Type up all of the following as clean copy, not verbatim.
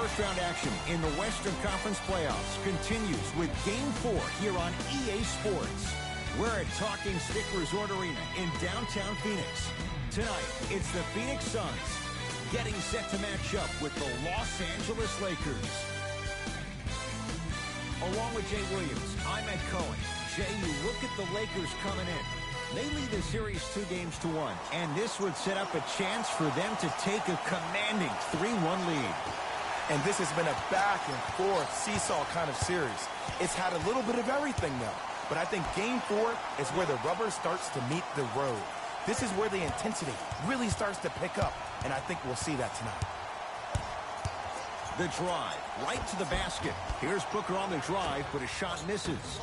First-round action in the Western Conference playoffs continues with Game 4 here on EA Sports. We're at Talking Stick Resort Arena in downtown Phoenix. Tonight, it's the Phoenix Suns getting set to match up with the Los Angeles Lakers. Along with Jay Williams, I'm Ed Cohen. Jay, you look at the Lakers coming in. They lead the series 2-1, and this would set up a chance for them to take a commanding 3-1 lead. And this has been a back-and-forth seesaw kind of series. It's had a little bit of everything, though. But I think Game 4 is where the rubber starts to meet the road. This is where the intensity really starts to pick up, and I think we'll see that tonight. The drive, right to the basket. Here's Booker on the drive, but his shot misses.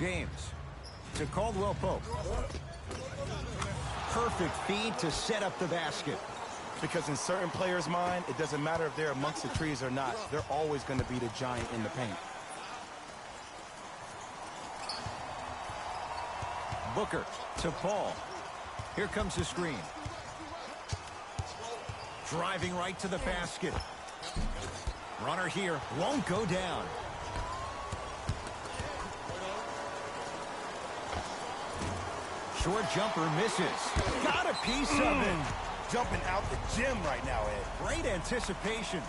James to Caldwell Pope. Perfect feed to set up the basket. Because in certain players' mind, it doesn't matter if they're amongst the trees or not. They're always going to be the giant in the paint. Booker to Paul. Here comes the screen. Driving right to the basket. Runner here won't go down. Short jumper misses. Got a piece of it. Jumping out the gym right now, Ed. Great anticipation.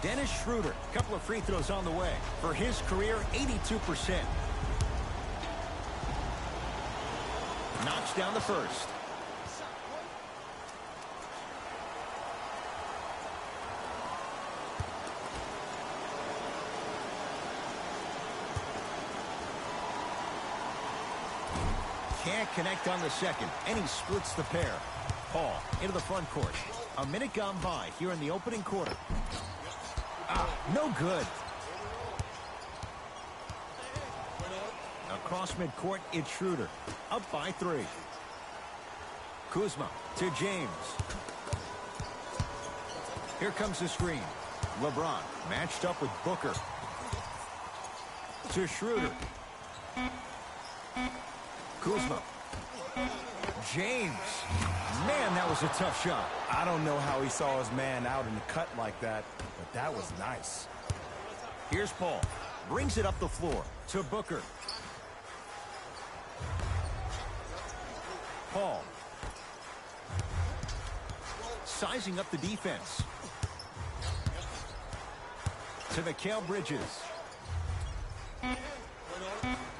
Dennis Schroeder, a couple of free throws on the way. For his career, 82%. Knocks down the first. Can't connect on the second, and he splits the pair. Paul into the front court. A minute gone by here in the opening quarter. No good. Across midcourt, it's Schroeder. Up by 3. Kuzma to James. Here comes the screen. LeBron matched up with Booker. To Schroeder. Kuzma. James. Man, that was a tough shot. I don't know how he saw his man out in the cut like that, but that was nice. Here's Paul. Brings it up the floor to Booker. Paul. Sizing up the defense. To Mikal Bridges.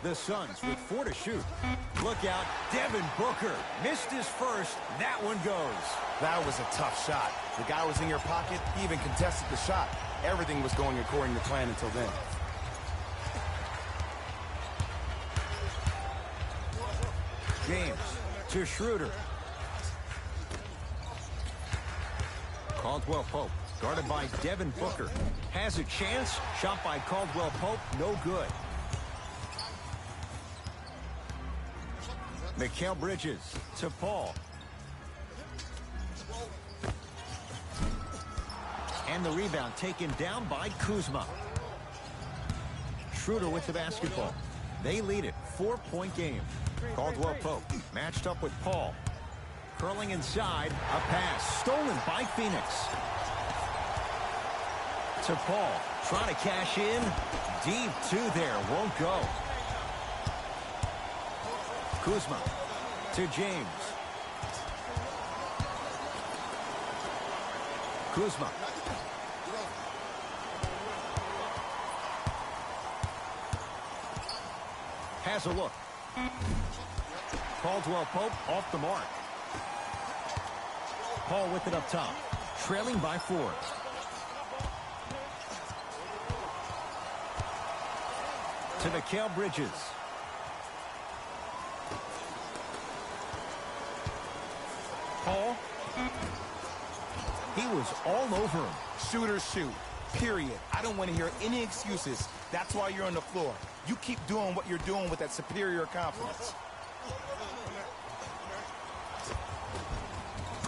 The Suns with 4 to shoot. Look out, Devin Booker missed his first. That one goes. That was a tough shot. The guy was in your pocket. He even contested the shot. Everything was going according to plan until then. James to Schroeder. Caldwell Pope guarded by Devin Booker. Has a chance. Shot by Caldwell Pope. No good. Mikal Bridges to Paul. And the rebound taken down by Kuzma. Schroeder with the basketball. They lead it. 4-point game. Caldwell Pope matched up with Paul. Curling inside. A pass stolen by Phoenix. To Paul. Trying to cash in. Deep 2 there. Won't go. Kuzma to James. Kuzma. Has a look. Caldwell Pope off the mark. Paul with it up top. Trailing by 4. To Mikal Bridges. Paul. He was all over him. Shooters shoot. Period. I don't want to hear any excuses. That's why you're on the floor. You keep doing what you're doing with that superior confidence.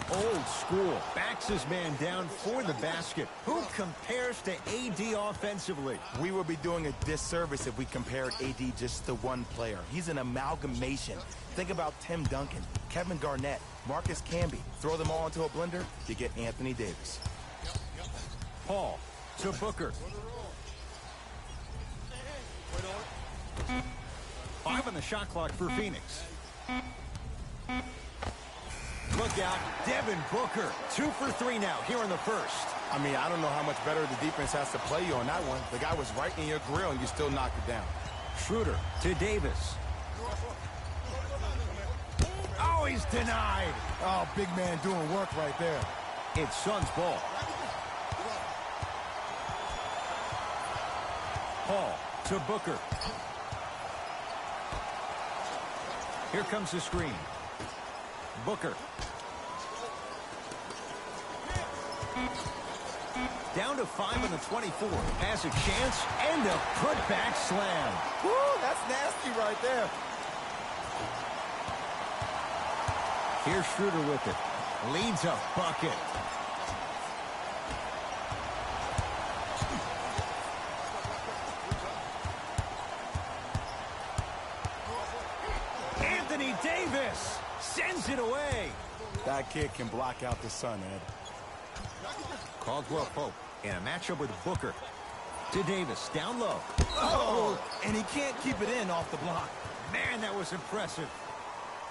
Old school. Backs his man down for the basket. Who compares to AD offensively? We would be doing a disservice if we compared AD just to one player. He's an amalgamation. Think about Tim Duncan, Kevin Garnett, Marcus Camby. Throw them all into a blender, you get Anthony Davis. Paul to Booker. 5 on the shot clock for Phoenix. Look out, Devin Booker. 2 for 3 now here in the first. I mean, I don't know how much better the defense has to play you on that one. The guy was right in your grill and you still knocked it down. Schroeder to Davis. Oh, he's denied. Oh, big man doing work right there. It's Suns ball. Paul to Booker. Here comes the screen. Booker. Down to 5 on the 24. Has a chance and a putback slam. Woo, that's nasty right there. Here's Schroeder with it. Leads a bucket. Anthony Davis sends it away. That kid can block out the sun, Ed. Caldwell Pope in a matchup with Booker. To Davis, down low. Oh, and he can't keep it in off the block. Man, that was impressive.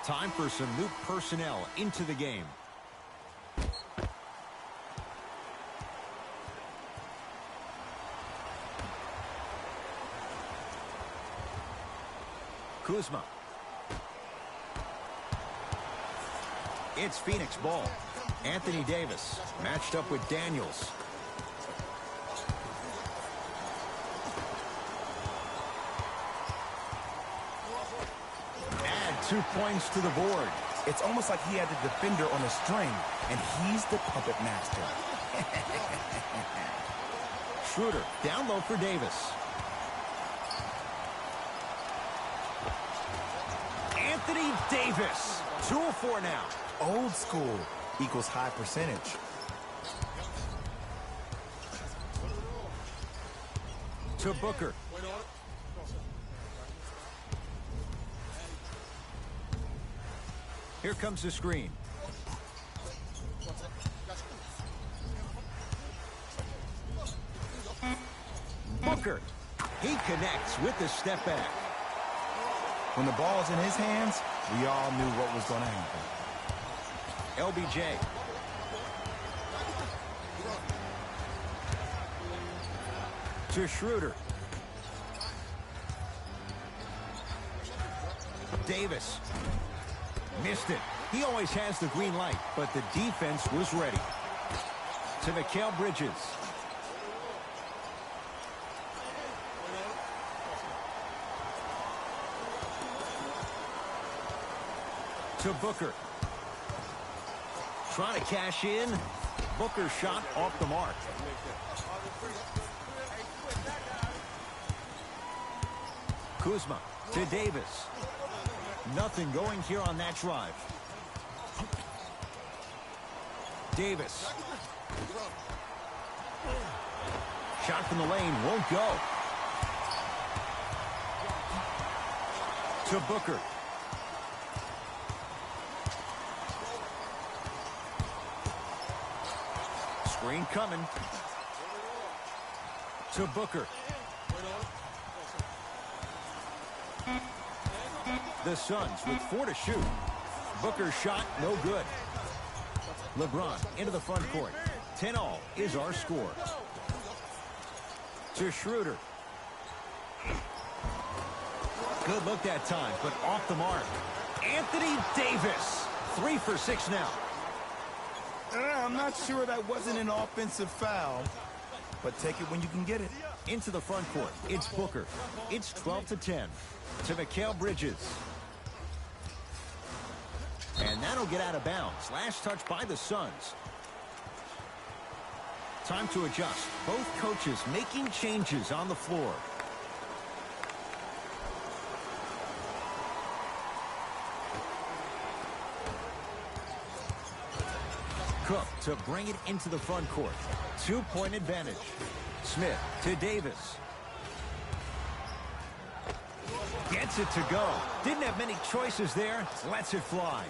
Time for some new personnel into the game. Kuzma. It's Phoenix ball. Anthony Davis matched up with Daniels. Add 2 points to the board. It's almost like he had the defender on a string, and he's the puppet master. Schroeder down low for Davis. Anthony Davis. 2 of 4 now. Old school equals high percentage. To Booker. Here comes the screen. Booker. He connects with the step back. When the ball's in his hands, we all knew what was going to happen. LBJ. To Schroeder. Davis. Missed it. He always has the green light, but the defense was ready. To Mikal Bridges. To Booker. Trying to cash in. Booker shot off the mark. Kuzma to Davis. Nothing going here on that drive. Davis. Shot from the lane won't go. To Booker. Screen coming. To Booker. The Suns with 4 to shoot. Booker's shot no good. LeBron into the front court. 10-all is our score. To Schroeder. Good look that time, but off the mark. Anthony Davis. 3 for 6 now. I'm not sure that wasn't an offensive foul, but take it when you can get it. Into the front court. It's Booker. It's 12 to 10. To Mikal Bridges. And that'll get out of bounds. Last touch by the Suns. Time to adjust. Both coaches making changes on the floor. Cook to bring it into the front court. 2-point advantage. Smith to Davis. Gets it to go. Didn't have many choices there. Lets it fly.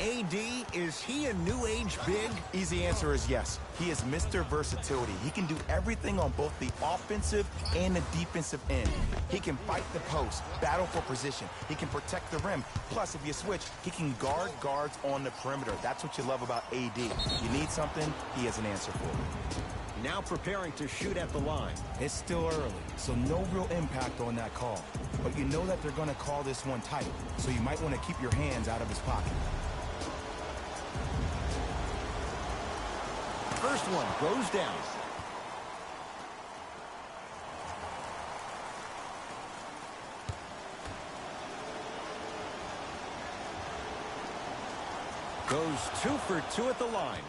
AD, is he a new age big? Easy answer is yes. He is Mr. Versatility. He can do everything on both the offensive and the defensive end. He can fight the post, battle for position. He can protect the rim. Plus, if you switch, he can guard guards on the perimeter. That's what you love about AD. You need something, he has an answer for it. Now preparing to shoot at the line. It's still early, so no real impact on that call. But you know that they're going to call this one tight, so you might want to keep your hands out of his pocket. First one goes down. Goes 2 for 2 at the line.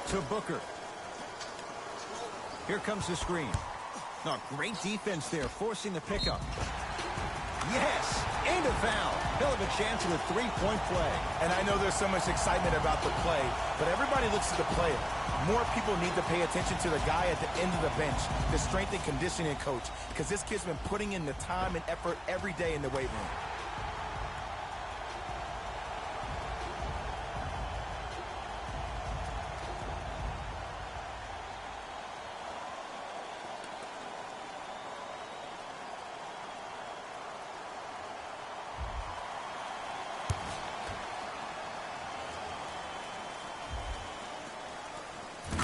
To Booker. Here comes the screen. Oh, great defense there, forcing the pickup. Yes, and a foul. He'll have a chance with a three-point play. And I know there's so much excitement about the play, but everybody looks at the player. More people need to pay attention to the guy at the end of the bench, the strength and conditioning coach, because this kid's been putting in the time and effort every day in the weight room.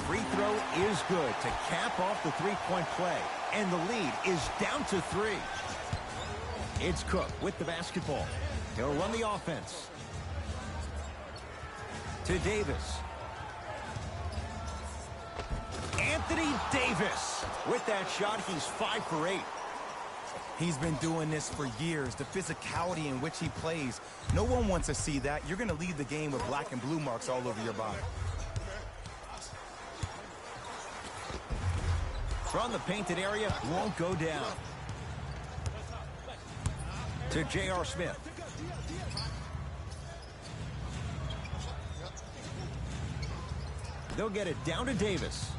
Free throw is good to cap off the three-point play. And the lead is down to 3. It's Cook with the basketball. He'll run the offense. To Davis. Anthony Davis. With that shot, he's 5 for 8. He's been doing this for years. The physicality in which he plays. No one wants to see that. You're going to leave the game with black and blue marks all over your body. From the painted area, won't go down. To J.R. Smith. They'll get it down to Davis.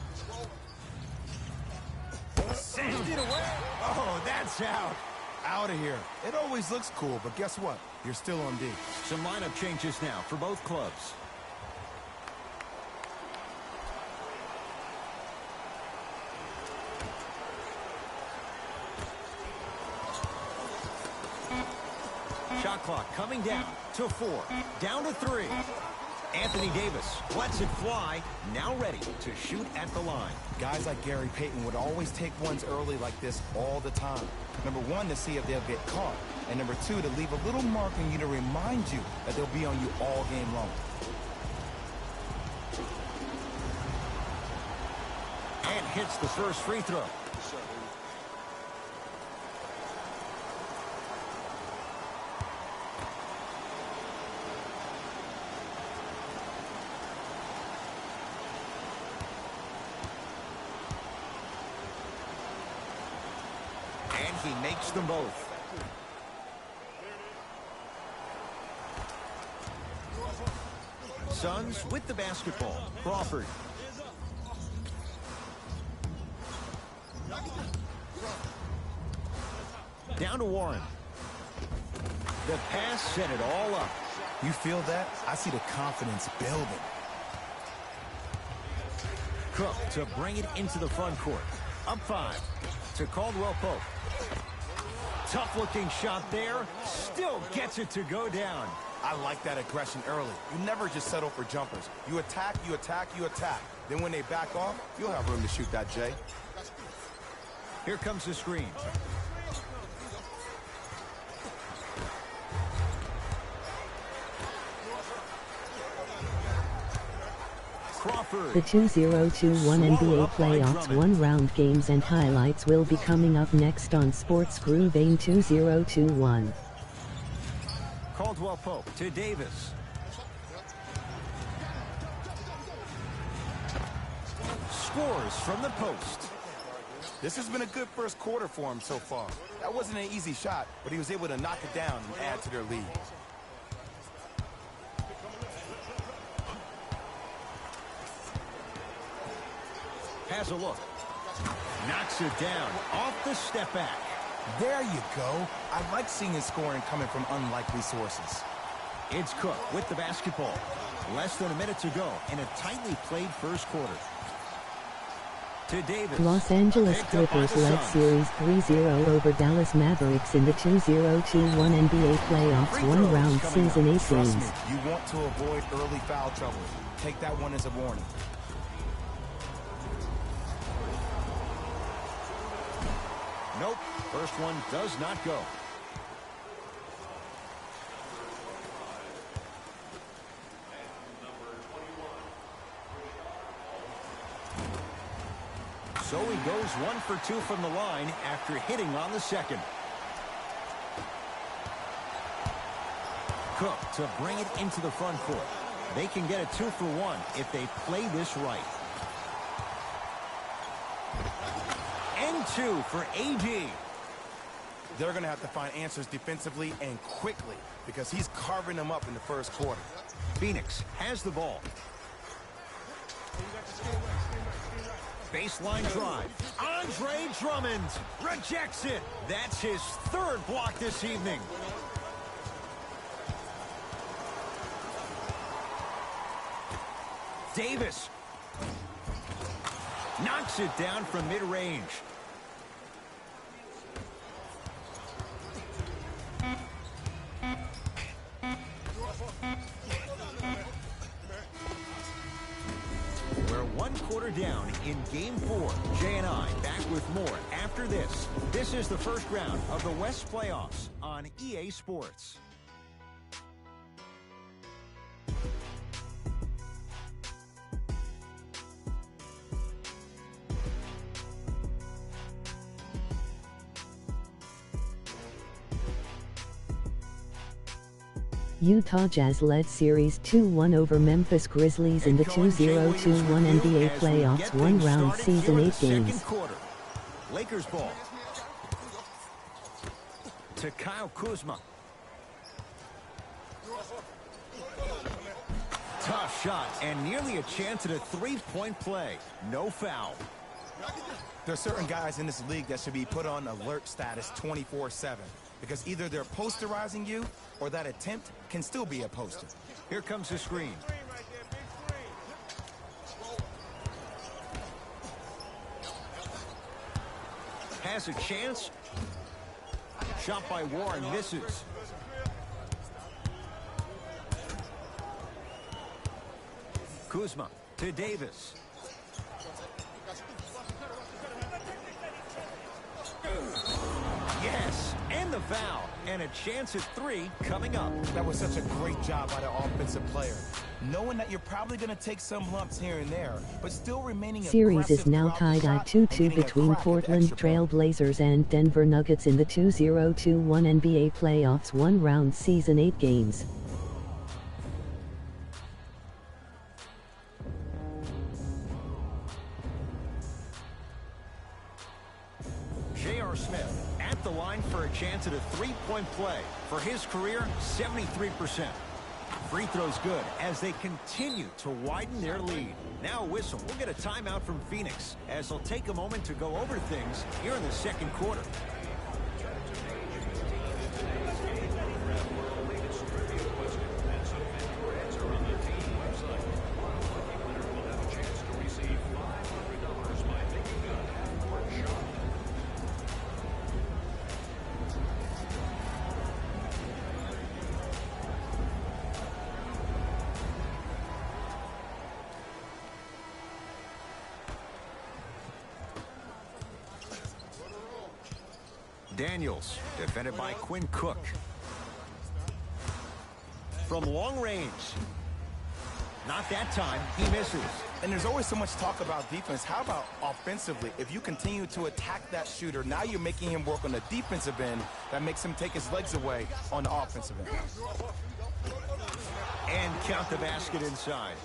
Send it away. Oh, that's out. Out of here. It always looks cool, but guess what? You're still on D. Some lineup changes now for both clubs. Shot clock coming down to 4. Down to 3. Anthony Davis lets it fly. Now ready to shoot at the line. Guys like Gary Payton would always take ones early like this all the time. Number 1, to see if they'll get caught. And number 2, to leave a little mark on you to remind you that they'll be on you all game long. And hits the first free throw. And he makes them both. Suns with the basketball. Crawford. Down to Warren. The pass set it all up. You feel that? I see the confidence building. Cook to bring it into the front court. Up 5 to Caldwell Pope. Tough-looking shot there. Still gets it to go down. I like that aggression early. You never just settle for jumpers. You attack, you attack, you attack. Then when they back off, you'll have room to shoot that, Jay. Here comes the screen. Crawford. The 2021 NBA Playoffs one-round games and highlights will be coming up next on Sports Groove in 2021. Caldwell Pope to Davis. Scores from the post. This has been a good first quarter for him so far. That wasn't an easy shot, but he was able to knock it down and add to their lead. Has a look. Knocks it down off the step back. There you go. I like seeing his scoring coming from unlikely sources. It's Cook with the basketball. Less than a minute to go in a tightly played first quarter. To Davis. Los Angeles Clippers led Series 3-0 over Dallas Mavericks in the 2021 NBA playoffs one-round season 8 Trust games. me, you want to avoid early foul trouble. Take that one as a warning. Nope. First one does not go. So he goes 1 for 2 from the line after hitting on the second. Cook to bring it into the front court. They can get a 2 for 1 if they play this right. And 2 for AD. They're going to have to find answers defensively and quickly because he's carving them up in the first quarter. Phoenix has the ball. Baseline drive. Andre Drummond rejects it. That's his third block this evening. Davis knocks it down from mid-range. We're 1 quarter down in Game 4. Jay and I back with more after this. This is the first round of the West playoffs on EA Sports. Utah Jazz led Series 2-1 over Memphis Grizzlies in the 2021 NBA playoffs one-round season 8 games. Lakers ball to Kyle Kuzma. Tough shot and nearly a chance at a three-point play. No foul. There are certain guys in this league that should be put on alert status 24/7 because either they're posterizing you or that attempt can still be a poster. Here comes the screen. Has a chance. Shot by Warren misses. Kuzma to Davis. Yes, and the foul. And a chance at 3 coming up. That was such a great job by the offensive player. Knowing that you're probably going to take some lumps here and there, but still remaining Series is now aggressive tied at throughout the shot 2-2 and getting a between crack at the Portland extra point. Trail Blazers and Denver Nuggets in the 2021 NBA playoffs one-round season 8 games. J.R. Smith at the line for a chance at a three-point play. For his career, 73%. Free throws good as they continue to widen their lead. Now a whistle. We'll get a timeout from Phoenix as they'll take a moment to go over things here in the second quarter. Daniels, defended by Quinn Cook. From long range. Not that time. He misses. And there's always so much talk about defense. How about offensively? If you continue to attack that shooter, now you're making him work on the defensive end. That makes him take his legs away on the offensive end. And count the basket inside.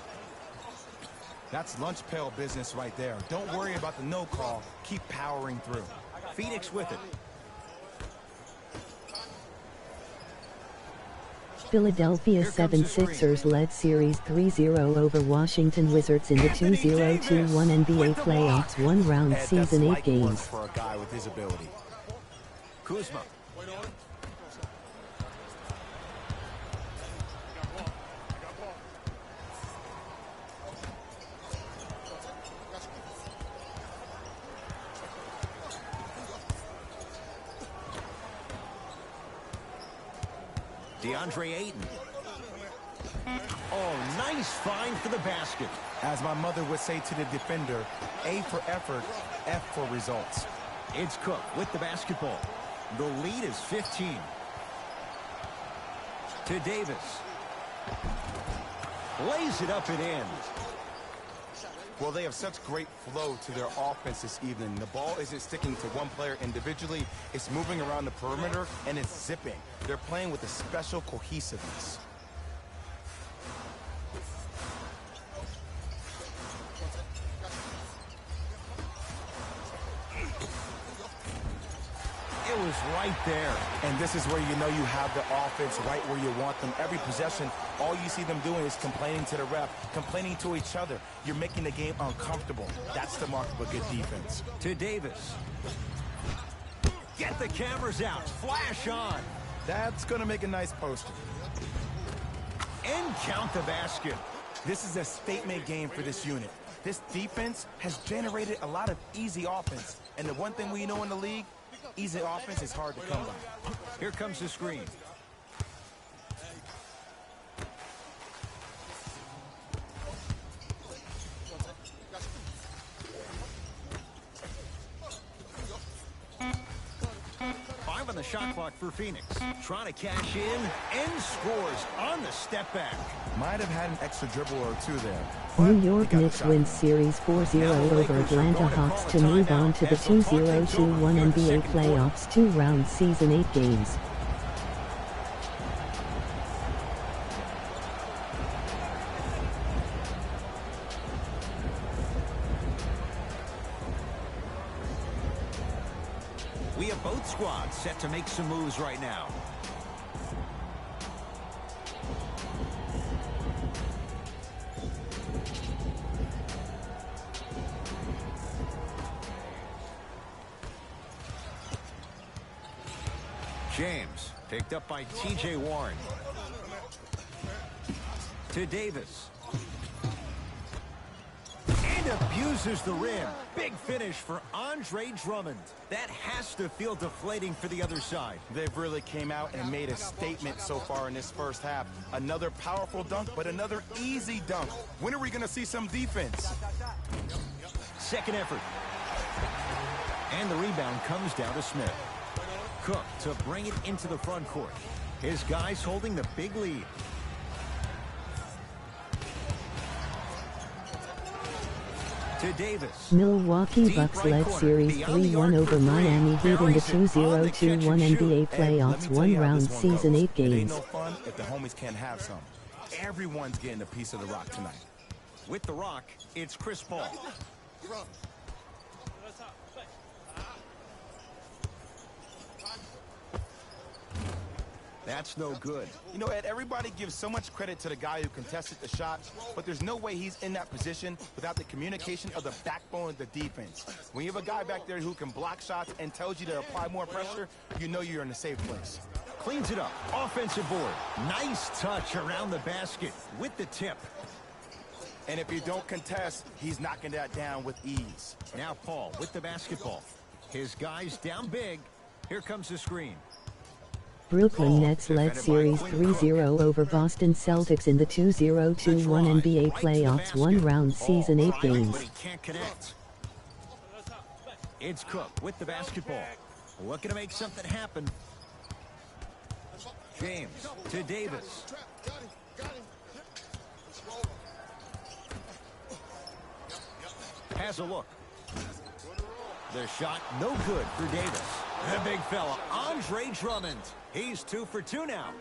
That's lunch pail business right there. Don't worry about the no call. Keep powering through. Phoenix with it. Philadelphia Here comes the 76ers led Series 3-0 over Washington Wizards in the 2021 NBA playoffs one-round Ed, season that's 8 light work games. for a guy with his ability. Kuzma. DeAndre Ayton. Oh, nice find for the basket. As my mother would say to the defender, A for effort, F for results. It's Cook with the basketball. The lead is 15. To Davis. Lays it up and in. Well, they have such great flow to their offense this evening. The ball isn't sticking to one player individually. It's moving around the perimeter, and it's zipping. They're playing with a special cohesiveness. It was right there. And this is where you know you have the offense right where you want them. Every possession, all you see them doing is complaining to the ref, complaining to each other. You're making the game uncomfortable. That's the mark of a good defense. To Davis. Get the cameras out. Flash on. That's going to make a nice poster. And count the basket. This is a statement game for this unit. This defense has generated a lot of easy offense. And the one thing we know in the league, easy offense is hard to come by. Here comes the screen. Five on the shot clock for Phoenix. Trying to cash in and scores on the step back. Might have had an extra dribble or two there. New York Knicks wins Series 4-0 over Atlanta Hawks to move on to the 2021 NBA playoffs two-round season 8 games. We have both squads set to make some moves right now. James, picked up by T.J. Warren. To Davis. And abuses the rim. Big finish for Andre Drummond. That has to feel deflating for the other side. They've really came out and made a statement so far in this first half. Another powerful dunk, but another easy dunk. When are we going to see some defense? Second effort. And the rebound comes down to Smith. Cook to bring it into the front court. His guys holding the big lead. To Davis. Milwaukee Bucks led Series 3-1 over Miami Heat in the 2021 NBA playoffs one-round season 8 It ain't games. no fun if the homies can't have some. Everyone's getting a piece of the rock tonight. With the rock, it's Chris Paul. That's no good. You know, Ed, everybody gives so much credit to the guy who contested the shot, but there's no way he's in that position without the communication of the backbone of the defense. When you have a guy back there who can block shots and tells you to apply more pressure, you know you're in a safe place. Cleans it up. Offensive board. Nice touch around the basket with the tip. And if you don't contest, he's knocking that down with ease. Now Paul with the basketball. His guys down big. Here comes the screen. Brooklyn Nets led Series 3-0 over Boston Celtics in the 2021 NBA playoffs one-round season 8 games. But he can't connect. It's Cook with the basketball. Looking to make something happen. James to Davis. Has a look. The shot no good for Davis. The big fella, Andre Drummond. He's 2 for 2 now.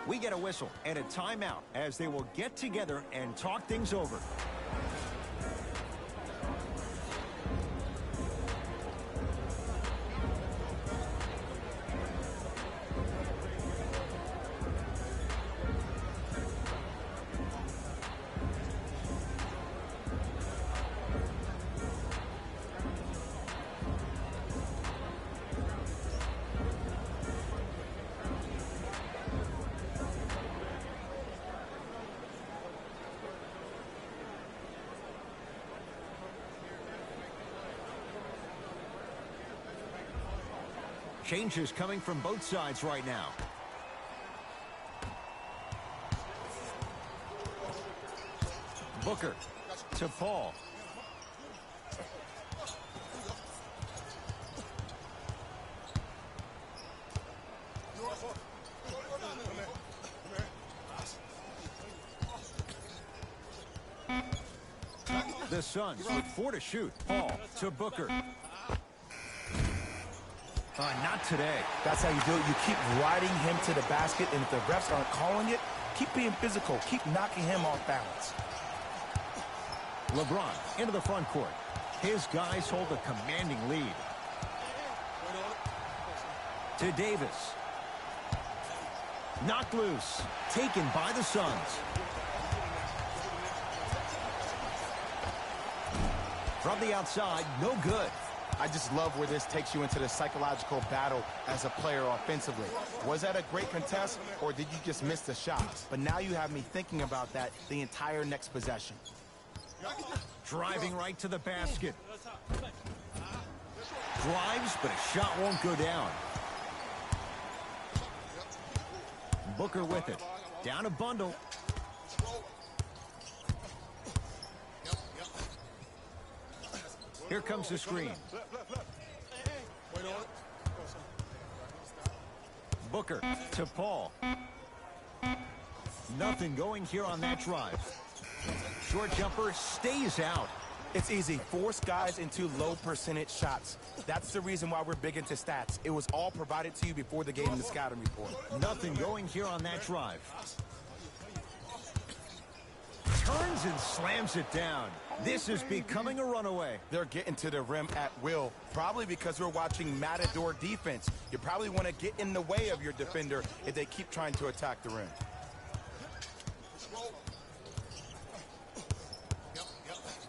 We get a whistle and a timeout as they will get together and talk things over. Changes coming from both sides right now. Booker to Paul. The Suns with 4 to shoot. Paul to Booker. Not today. That's how you do it. You keep riding him to the basket, and if the refs aren't calling it, keep being physical. Keep knocking him off balance. LeBron into the front court. His guys hold a commanding lead. To Davis. Knocked loose. Taken by the Suns. From the outside, no good. I just love where this takes you into the psychological battle as a player offensively. Was that a great contest, or did you just miss the shot? But now you have me thinking about that the entire next possession. Driving right to the basket. Drives, but a shot won't go down. Booker with it. Down a bundle. Here comes the screen. Booker to Paul. Nothing going here on that drive. Short jumper stays out. It's easy. Force guys into low percentage shots. That's the reason why we're big into stats. It was all provided to you before the game in the scouting report. Nothing going here on that drive. Turns and slams it down. This is becoming a runaway. They're getting to the rim at will, probably because we're watching Matador defense. You probably want to get in the way of your defender if they keep trying to attack the rim.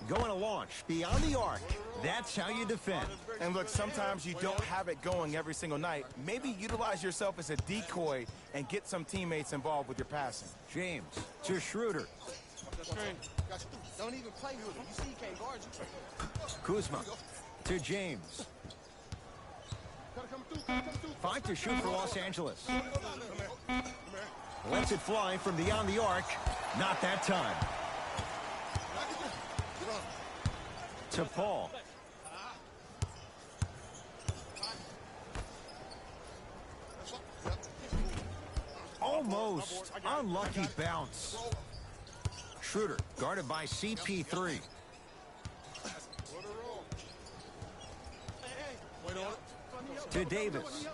Going to launch beyond the arc. That's how you defend. And look, sometimes you don't have it going every single night. Maybe utilize yourself as a decoy and get some teammates involved with your passing. James to Schroeder. Don't even play with him. You see he can't guard you. Kuzma to James. 5 to shoot for Los Angeles. Lets it fly from beyond the arc. Not that time. To Paul. Almost. Unlucky bounce. Schroeder guarded by CP3. To Davis.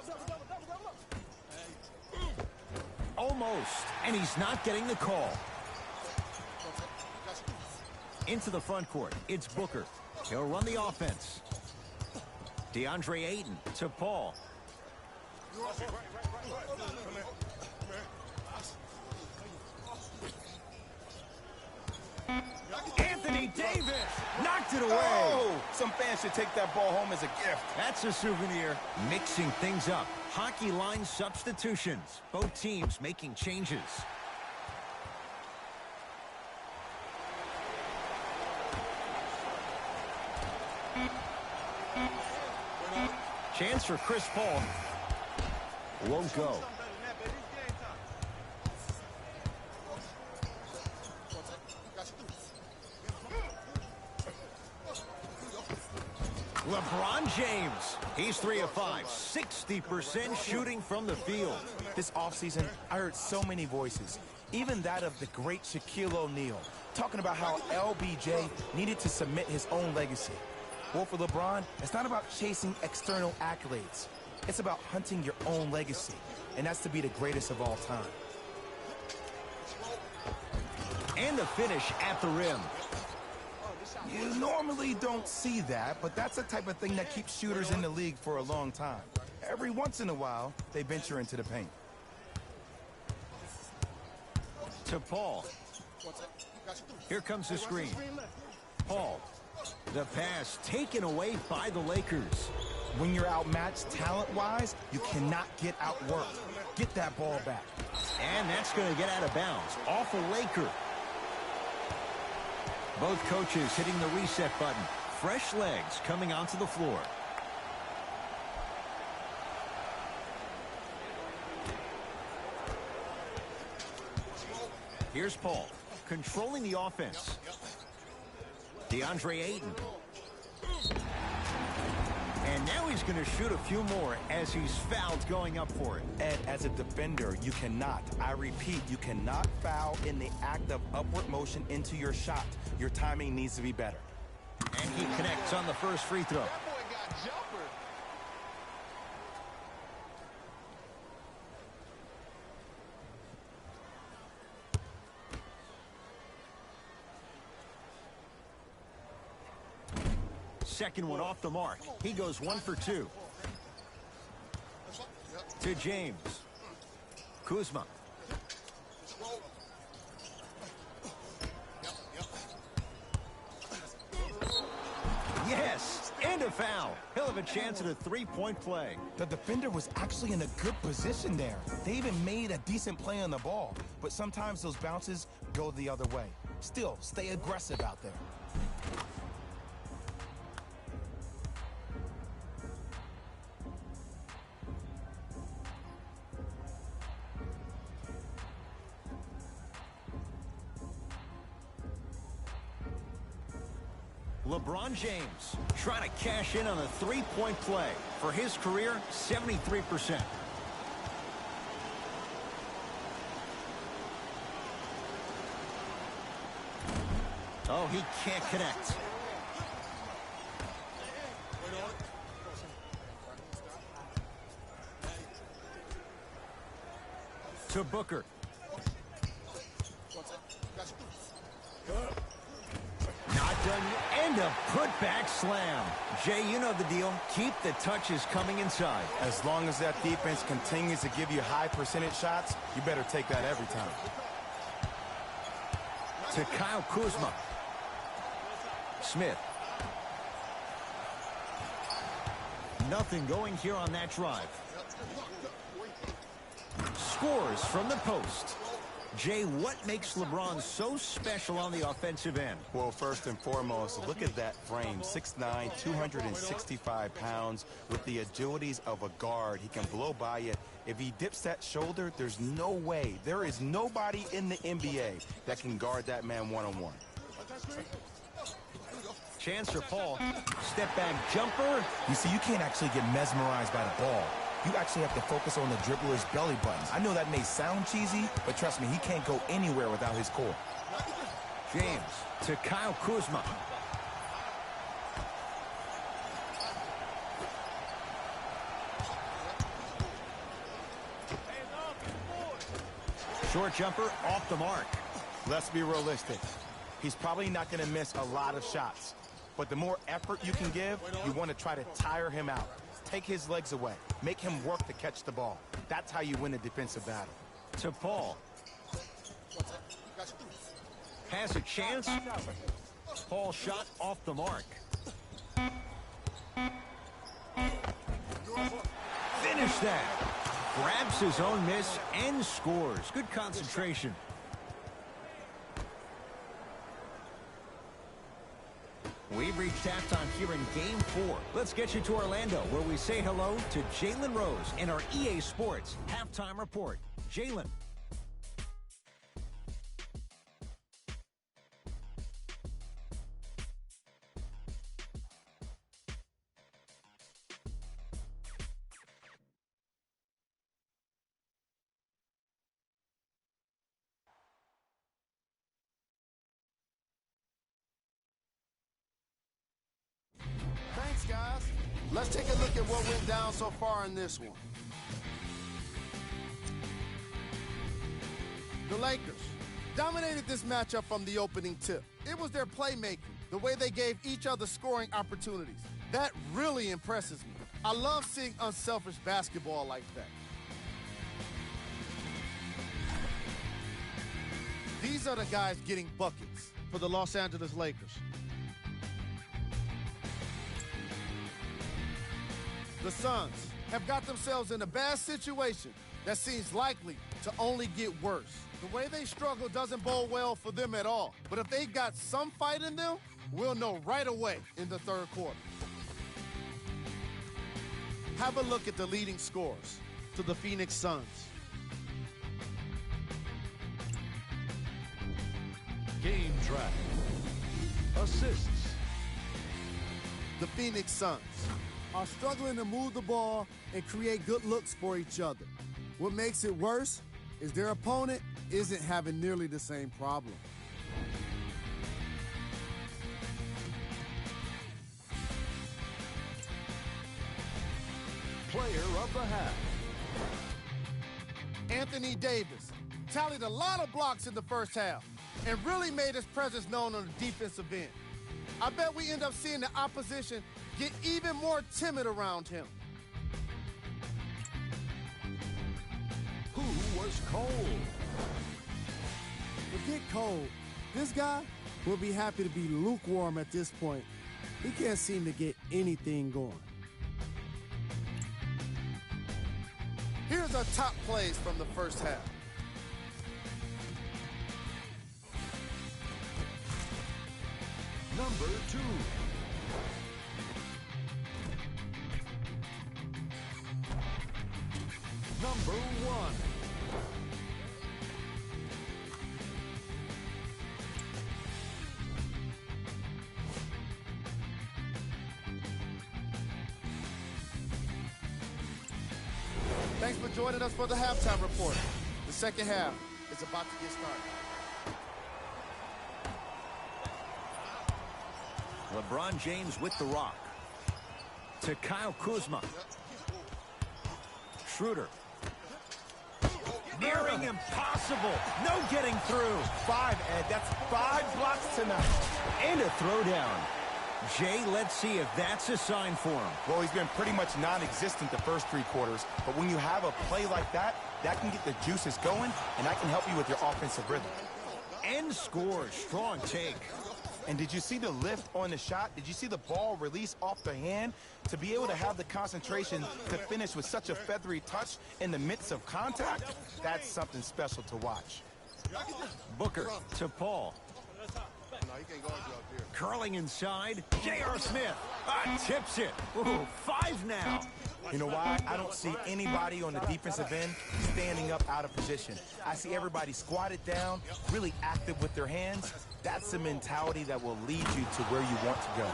Almost. And he's not getting the call. Into the front court. It's Booker. He'll run the offense. DeAndre Ayton to Paul. Anthony Davis knocked it away. Oh, some fans should take that ball home as a gift. That's a souvenir. Mixing things up. Hockey line substitutions. Both teams making changes. Chance for Chris Paul. Won't go. LeBron James. He's 3 of 5. 60% shooting from the field. This offseason, I heard so many voices, even that of the great Shaquille O'Neal, talking about how LBJ needed to submit his own legacy. Well, for LeBron, it's not about chasing external accolades. It's about hunting your own legacy, and that's to be the greatest of all time. And the finish at the rim. You normally don't see that, but that's the type of thing that keeps shooters in the league for a long time. Every once in a while, they venture into the paint. To Paul. Here comes the screen. Paul. The pass taken away by the Lakers. When you're outmatched talent-wise, you cannot get outworked. Get that ball back. And that's going to get out of bounds. Off a Laker. Both coaches hitting the reset button. Fresh legs coming onto the floor. Here's Paul, controlling the offense. DeAndre Ayton. And now he's going to shoot a few more as he's fouled going up for it. And as a defender, you cannot, I repeat, you cannot foul in the act of upward motion into your shot. Your timing needs to be better. And he connects on the first free throw. That boy got jumper. Second one off the mark. He goes 1 for 2. To James. Kuzma. Yes, and a foul. He'll have a chance at a three-point play. The defender was actually in a good position there. They even made a decent play on the ball, but sometimes those bounces go the other way. Still, stay aggressive out there. LeBron James trying to cash in on a three-point play. For his career, 73%. Oh, he can't connect. To Booker. Not done yet. And a putback slam. Jay, you know the deal. Keep the touches coming inside. As long as that defense continues to give you high percentage shots, you better take that every time. To Kyle Kuzma. Smith. Nothing going here on that drive. Scores from the post. Jay, what makes LeBron so special on the offensive end? Well, first and foremost, look at that frame. 6'9", 265 pounds with the agilities of a guard. He can blow by you. If he dips that shoulder, there's no way. There is nobody in the NBA that can guard that man one-on-one. Chance for Paul. Step back jumper. You see, you can't actually get mesmerized by the ball. You actually have to focus on the dribbler's belly button. I know that may sound cheesy, but trust me, he can't go anywhere without his core. James to Kyle Kuzma. Short jumper off the mark. Let's be realistic. He's probably not going to miss a lot of shots. But the more effort you can give, you want to try to tire him out. Take his legs away. Make him work to catch the ball. That's how you win a defensive battle. To Paul. Has a chance. Paul shot off the mark. Finish that. Grabs his own miss and scores. Good concentration. We've reached halftime here in Game 4. Let's get you to Orlando, where we say hello to Jalen Rose in our EA Sports Halftime Report. Jalen. Thanks, guys. Let's take a look at what went down so far in this one. The Lakers dominated this matchup from the opening tip. It was their playmaking, the way they gave each other scoring opportunities. That really impresses me. I love seeing unselfish basketball like that. These are the guys getting buckets for the Los Angeles Lakers. The Suns have got themselves in a bad situation that seems likely to only get worse. The way they struggle doesn't bode well for them at all. But if they've got some fight in them, we'll know right away in the third quarter. Have a look at the leading scorers to the Phoenix Suns. Game track. Assists. The Phoenix Suns are struggling to move the ball and create good looks for each other. What makes it worse is their opponent isn't having nearly the same problem. Player of the half. Anthony Davis tallied a lot of blocks in the first half and really made his presence known on the defensive end. I bet we end up seeing the opposition get even more timid around him. Who was cold? Forget cold. This guy will be happy to be lukewarm at this point. He can't seem to get anything going. Here's our top plays from the first half. Number 2. Number 1. Thanks for joining us for the halftime report. The second half is about to get started. LeBron James with the rock. To Kyle Kuzma. Schroeder. Nearing impossible. No getting through. 5, Ed. That's 5 blocks tonight. And a throwdown. Jay, let's see if that's a sign for him. Well, he's been pretty much non-existent the first 3 quarters, but when you have a play like that, that can get the juices going, and that can help you with your offensive rhythm. And scores. Strong take. And did you see the lift on the shot? Did you see the ball release off the hand? To be able to have the concentration to finish with such a feathery touch in the midst of contact, that's something special to watch. Booker to Paul. Curling inside. J.R. Smith tips it. Ooh, 5 now. You know why? I don't see anybody on the defensive end standing up out of position. I see everybody squatted down, really active with their hands. That's the mentality that will lead you to where you want to go.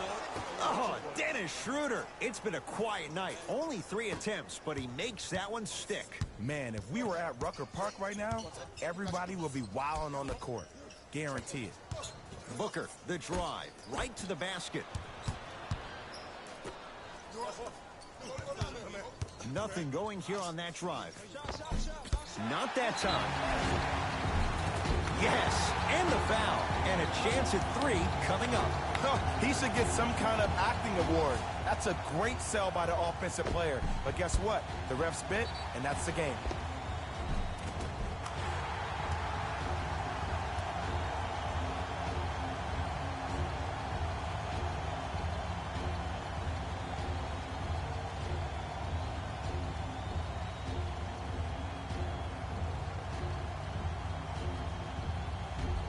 Oh, Dennis Schroeder. It's been a quiet night. Only 3 attempts, but he makes that one stick. Man, if we were at Rucker Park right now, everybody will be wilding on the court. Guarantee it. Booker, the drive, right to the basket. Nothing going here on that drive. Not that time. Yes, and the foul. And a chance at 3 coming up. Oh, he should get some kind of acting award. That's a great sell by the offensive player. But guess what? The ref spit, and that's the game.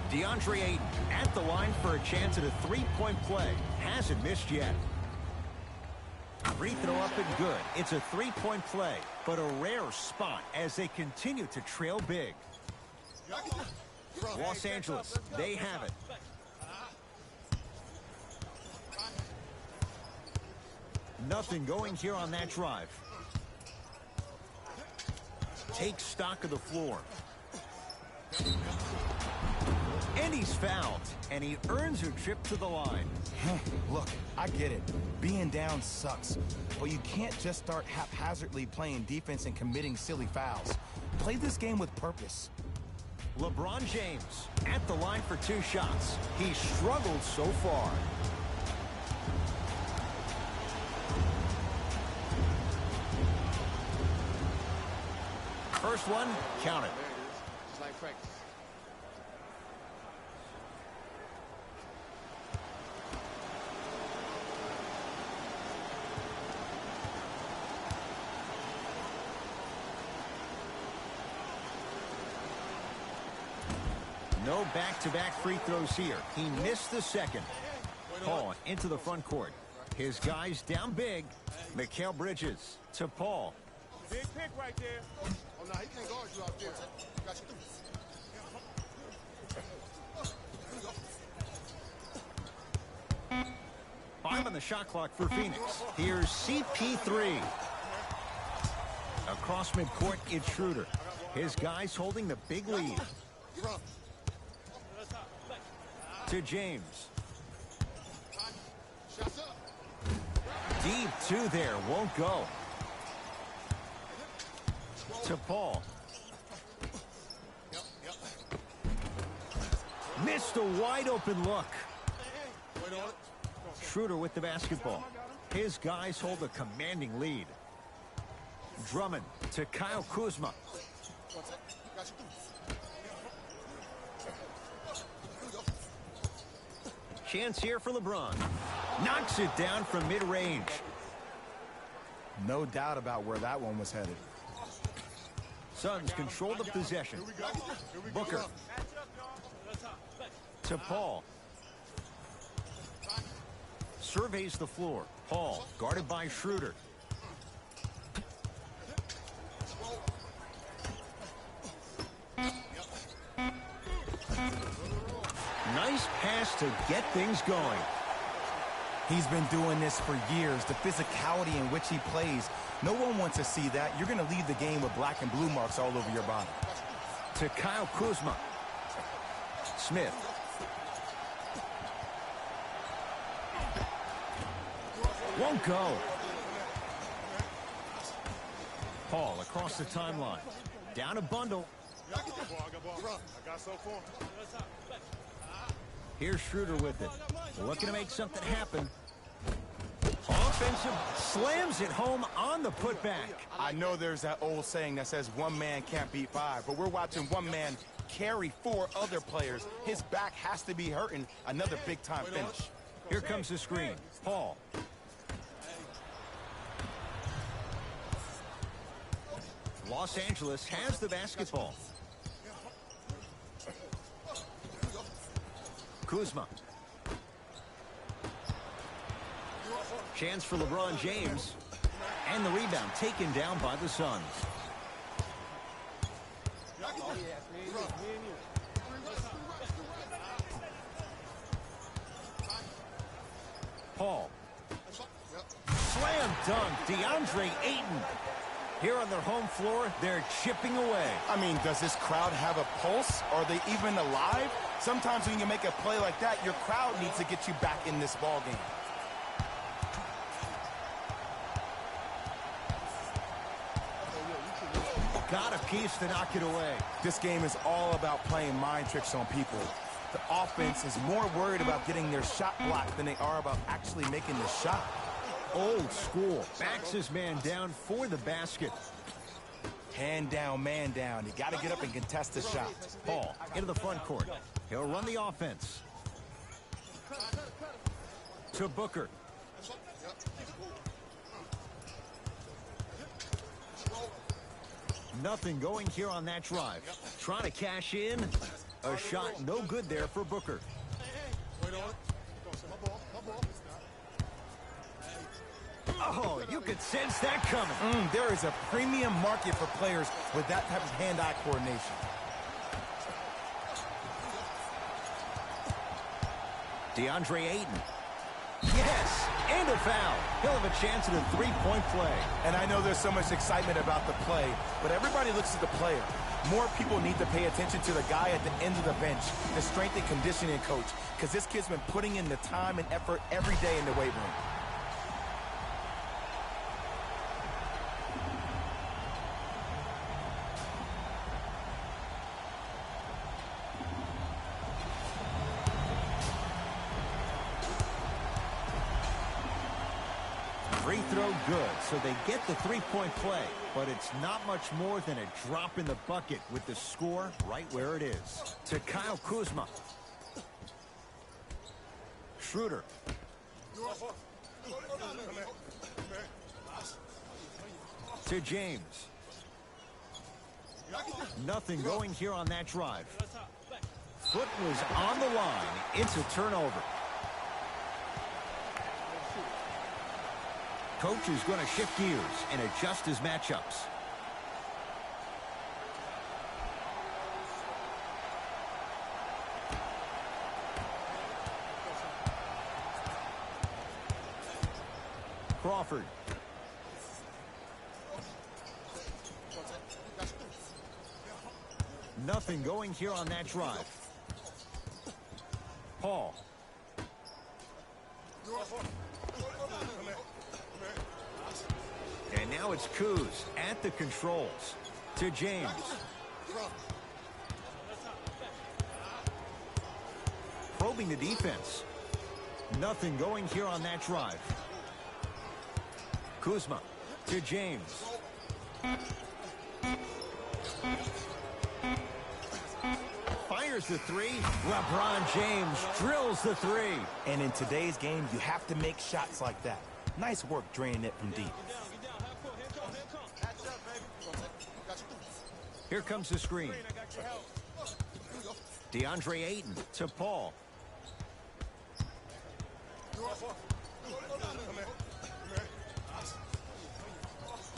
DeAndre Ayton at the line for a chance at a 3-point play. Hasn't missed yet. Free throw up and good. It's a 3-point play, but a rare spot as they continue to trail big. Los Angeles, they have it. Nothing going here on that drive. Take stock of the floor. And he's fouled, and he earns a trip to the line. Look, I get it. Being down sucks. But you can't just start haphazardly playing defense and committing silly fouls. Play this game with purpose. LeBron James at the line for 2 shots. He struggled so far. First one, count it. It's like practice. No back-to-back free throws here. He missed the second. Paul into the front court. His guys down big. Mikal Bridges to Paul. Big pick right there. Oh, no, he can't guard you out there. Got you. 5 on the shot clock for Phoenix. Here's CP3. Across midcourt, it's Schroeder. His guys holding the big lead. To James. Deep two there, won't go. To Paul. Missed a wide open look. Schroeder with the basketball. His guys hold a commanding lead. Drummond to Kyle Kuzma. Chance here for LeBron. Knocks it down from mid-range. No doubt about where that one was headed. Suns control the possession. Booker. To Paul. Surveys the floor. Paul guarded by Schroeder. Nice pass to get things going. He's been doing this for years. The physicality in which he plays. No one wants to see that. You're going to leave the game with black and blue marks all over your body. To Kyle Kuzma. Smith. Won't go. Paul across the timeline. Down a bundle. Here's Schroeder with it. Looking to make something happen. Offensive slams it home on the putback. I know there's that old saying that says one man can't beat five, but we're watching one man carry 4 other players. His back has to be hurting. Another big-time finish. Here comes the screen. Paul. Los Angeles has the basketball. Kuzma. Chance for LeBron James. And the rebound taken down by the Suns. Paul. Slam dunk. DeAndre Ayton. Here on their home floor, they're chipping away. I mean, does this crowd have a pulse? Are they even alive? Sometimes when you make a play like that, your crowd needs to get you back in this ball game. Got a piece to knock it away. This game is all about playing mind tricks on people. The offense is more worried about getting their shot blocked than they are about actually making the shot. Old school. Backs his man down for the basket. Hand down, man down. You got to get up and contest the shot. Paul into the front court. He'll run the offense. To Booker. Nothing going here on that drive. Trying to cash in. A shot no good there for Booker. Oh, you could sense that coming. There is a premium market for players with that type of hand-eye coordination. DeAndre Ayton. Yes, and a foul. He'll have a chance at a three-point play. And I know there's so much excitement about the play, but everybody looks at the player. More people need to pay attention to the guy at the end of the bench, the strength and conditioning coach, because this kid's been putting in the time and effort every day in the weight room. Free throw good, so they get the three-point play. But it's not much more than a drop in the bucket with the score right where it is. To Kyle Kuzma. Schroeder. To James. Nothing going here on that drive. Foot was on the line. It's a turnover. Coach is going to shift gears and adjust his matchups. Crawford. Nothing going here on that drive. Paul. And now it's Kuz at the controls to James. Probing the defense. Nothing going here on that drive. Kuzma to James. Fires the three. LeBron James drills the three. And in today's game, you have to make shots like that. Nice work draining it from deep. Here comes the screen. DeAndre Ayton to Paul.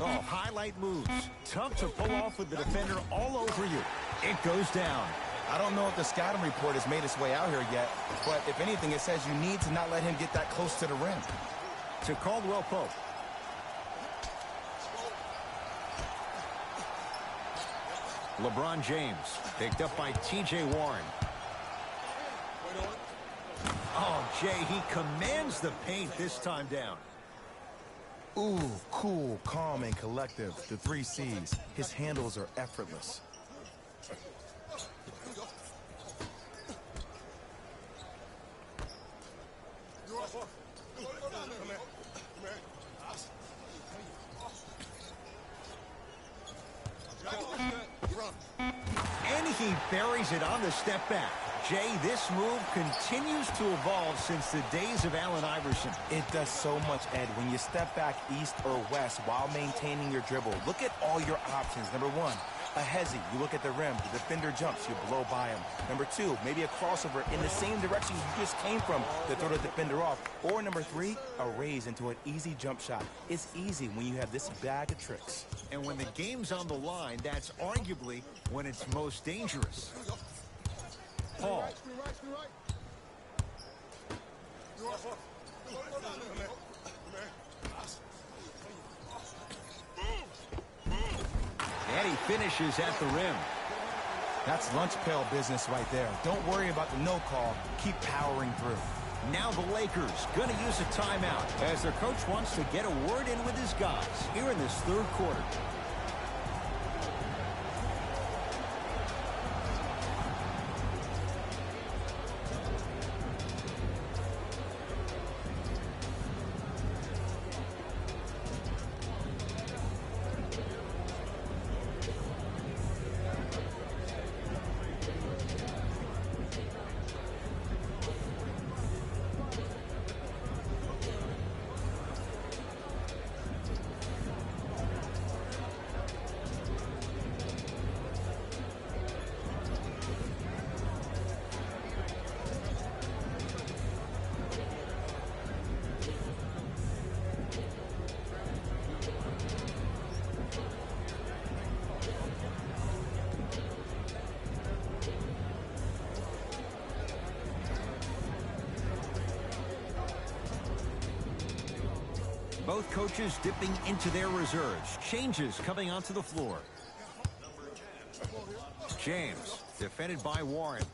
Oh, highlight moves. Tough to pull off with the defender all over you. It goes down. I don't know if the scouting report has made its way out here yet, but if anything, it says you need to not let him get that close to the rim. To Caldwell Pope. LeBron James picked up by T.J. Warren. Oh, Jay, he commands the paint this time down. Ooh, cool, calm, and collective. The 3 C's. His handles are effortless. And he buries it on the step back. Jay, this move continues to evolve since the days of Allen Iverson. It does so much, Ed. When you step back east or west while maintaining your dribble, look at all your options. Number 1, a hezzy. You look at the rim. The defender jumps. You blow by him. Number 2, maybe a crossover in the same direction you just came from to throw the defender off. Or number 3, a raise into an easy jump shot. It's easy when you have this bag of tricks. And when the game's on the line, that's arguably when it's most dangerous. Paul. And he finishes at the rim. That's lunch pail business right there. Don't worry about the no call. Keep powering through. Now the Lakers going to use a timeout as their coach wants to get a word in with his guys here in this third quarter. Both coaches dipping into their reserves. Changes coming onto the floor. James, defended by Warren.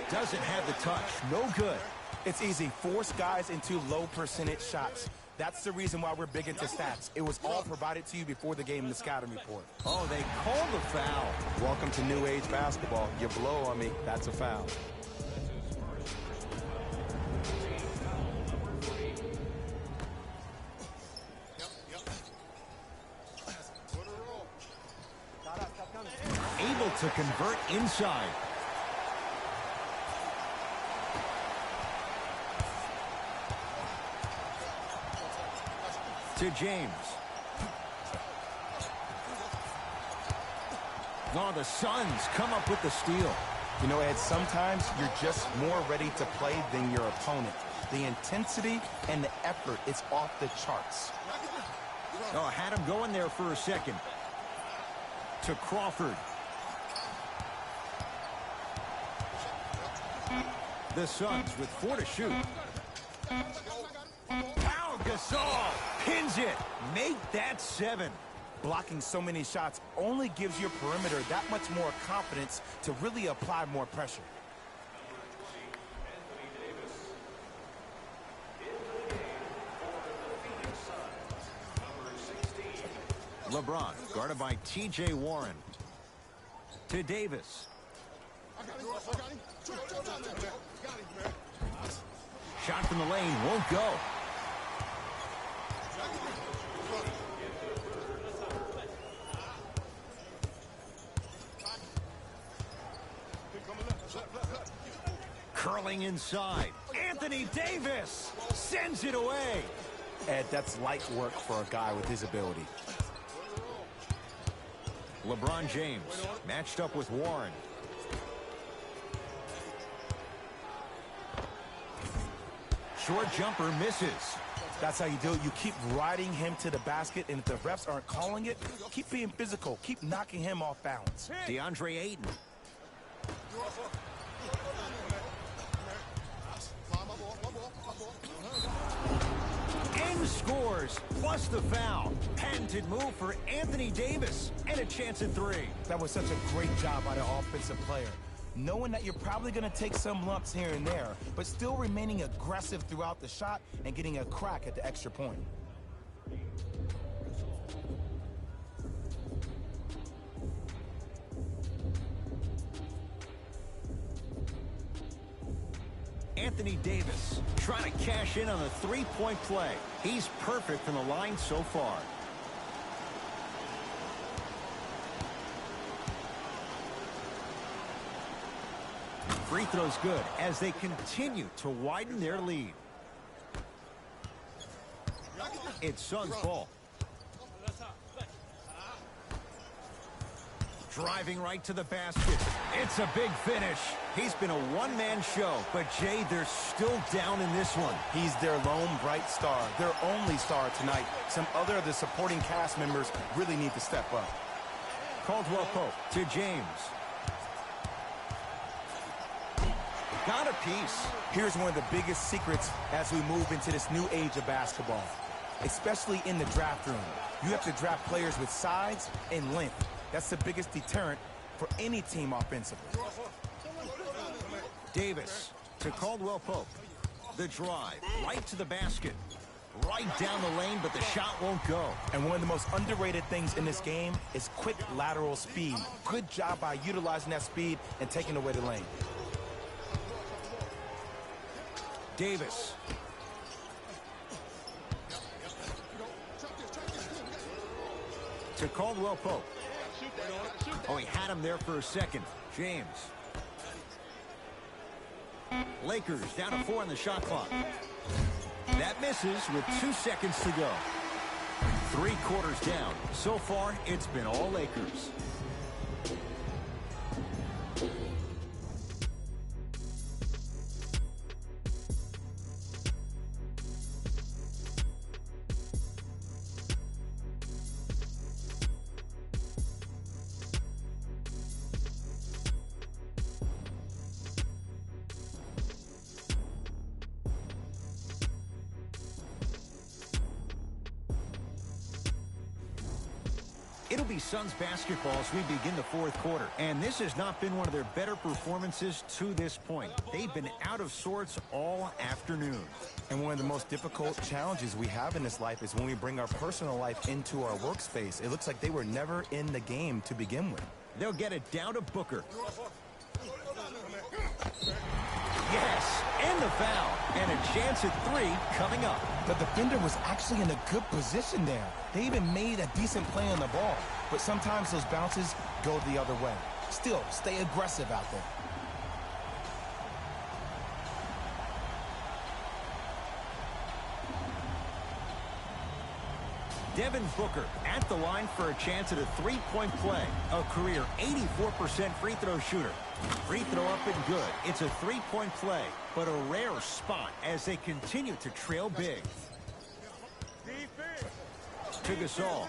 Doesn't have the touch. No good. It's easy. Force guys into low percentage shots. That's the reason why we're big into stats. It was all provided to you before the game in the scouting report. Oh, they called the foul. Welcome to new age basketball. You blow on me, that's a foul. Able to convert inside. To James. Oh, the Suns come up with the steal. You know, Ed, sometimes you're just more ready to play than your opponent. The intensity and the effort, it's off the charts. Oh, had him going there for a second. To Crawford. The Suns with 4 to shoot. Pau Gasol pins it. Make that 7. Blocking so many shots only gives your perimeter that much more confidence to really apply more pressure. LeBron guarded by T.J. Warren. To Davis. Shot from the lane won't go. Curling inside. Anthony Davis sends it away. Ed, that's light work for a guy with his ability. LeBron James matched up with Warren. Short jumper misses. That's how you do it. You keep riding him to the basket, and if the refs aren't calling it, keep being physical. Keep knocking him off balance. DeAndre Ayton. And scores, plus the foul. Patented move for Anthony Davis, and a chance at 3. That was such a great job by the offensive player. Knowing that you're probably going to take some lumps here and there, but still remaining aggressive throughout the shot and getting a crack at the extra point. Anthony Davis trying to cash in on the three-point play. He's perfect from the line so far. Free throw's good as they continue to widen their lead. It's Suns ball. Driving right to the basket. It's a big finish. He's been a one-man show, but Jay, they're still down in this one. He's their lone bright star, their only star tonight. Some other of the supporting cast members really need to step up. Caldwell Pope to James. Got a piece. Here's one of the biggest secrets as we move into this new age of basketball, especially in the draft room. You have to draft players with size and length. That's the biggest deterrent for any team offensively. Davis to Caldwell Pope. The drive right to the basket. Right down the lane, but the shot won't go. And one of the most underrated things in this game is quick lateral speed. Good job by utilizing that speed and taking away the lane. Davis. To Caldwell Pope. Oh, he had him there for a second. James. Lakers down to 4 on the shot clock. That misses with 2 seconds to go. 3 quarters down. So far, it's been all Lakers. It'll be Suns basketball as we begin the 4th quarter. And this has not been one of their better performances to this point. They've been out of sorts all afternoon. And one of the most difficult challenges we have in this life is when we bring our personal life into our workspace. It looks like they were never in the game to begin with. They'll get it down to Booker. Yes, and the foul. And a chance at 3 coming up. The defender was actually in a good position there. They even made a decent play on the ball. But sometimes those bounces go the other way. Still, stay aggressive out there. Devin Booker at the line for a chance at a 3-point play. A career 84% free throw shooter. Free throw up and good. It's a 3-point play, but a rare spot as they continue to trail big. To Gasol.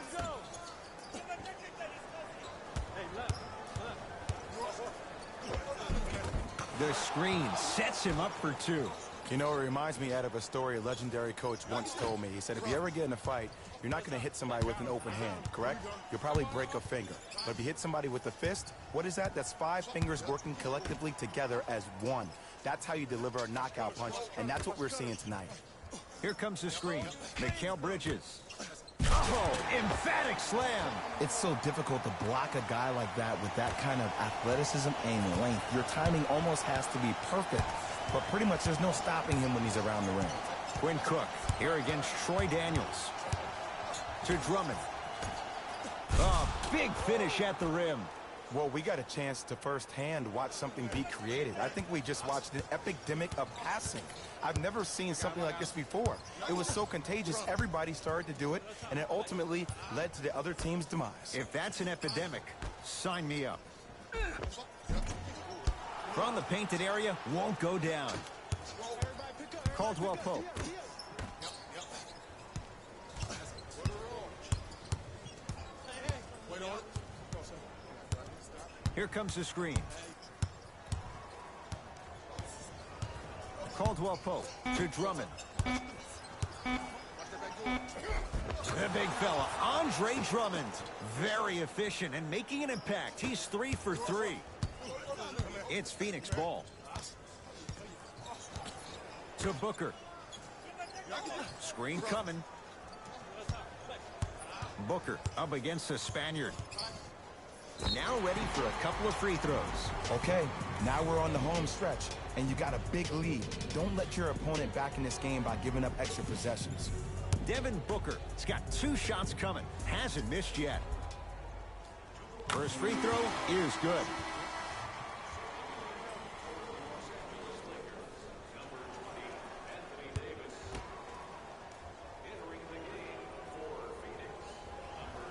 The screen sets him up for 2. You know, it reminds me, Ed, of a story a legendary coach once told me. He said, if you ever get in a fight, you're not going to hit somebody with an open hand, correct? You'll probably break a finger. But if you hit somebody with a fist, what is that? That's 5 fingers working collectively together as one. That's how you deliver a knockout punch, and that's what we're seeing tonight. Here comes the screen. Mikal Bridges. Oh, emphatic slam. It's so difficult to block a guy like that with that kind of athleticism and length. Your timing almost has to be perfect, but pretty much there's no stopping him when he's around the ring. Quinn Cook here against Troy Daniels. To Drummond. Oh, big finish at the rim. Well, we got a chance to firsthand watch something be created. I think we just watched an epidemic of passing. I've never seen something like this before. It was so contagious, everybody started to do it, and it ultimately led to the other team's demise. If that's an epidemic, sign me up. From the painted area, won't go down. Caldwell Pope. Here comes the screen. Caldwell Pope to Drummond. The big fella, Andre Drummond. Very efficient and making an impact. He's 3 for 3. It's Phoenix ball. To Booker. Screen coming. Booker up against the Spaniard. Now ready for a couple of free throws. Okay, now we're on the home stretch, and you got a big lead. Don't let your opponent back in this game by giving up extra possessions. Devin Booker has got 2 shots coming. Hasn't missed yet. First free throw is good.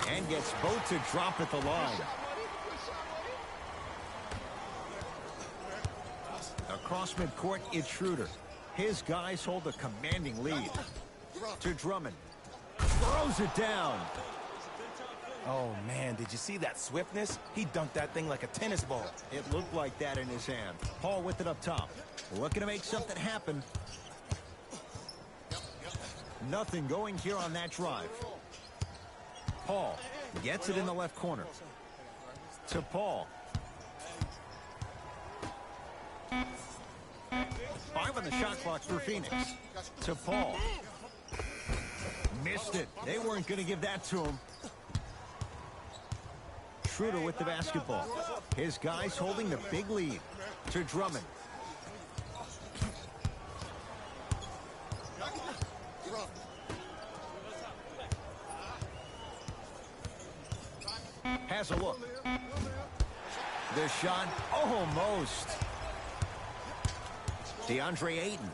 And gets both to drop at the line. Across midcourt, it's Schroeder. His guys hold a commanding lead. To Drummond. Throws it down. Oh, man, did you see that swiftness? He dunked that thing like a tennis ball. It looked like that in his hand. Paul with it up top. Looking to make something happen. Nothing going here on that drive. Paul gets it in the left corner. To Paul. 5 on the shot clock for Phoenix. To Paul. Missed it. They weren't going to give that to him. Schroeder with the basketball. His guys holding the big lead. To Drummond. Has a look. The shot almost. DeAndre Ayton.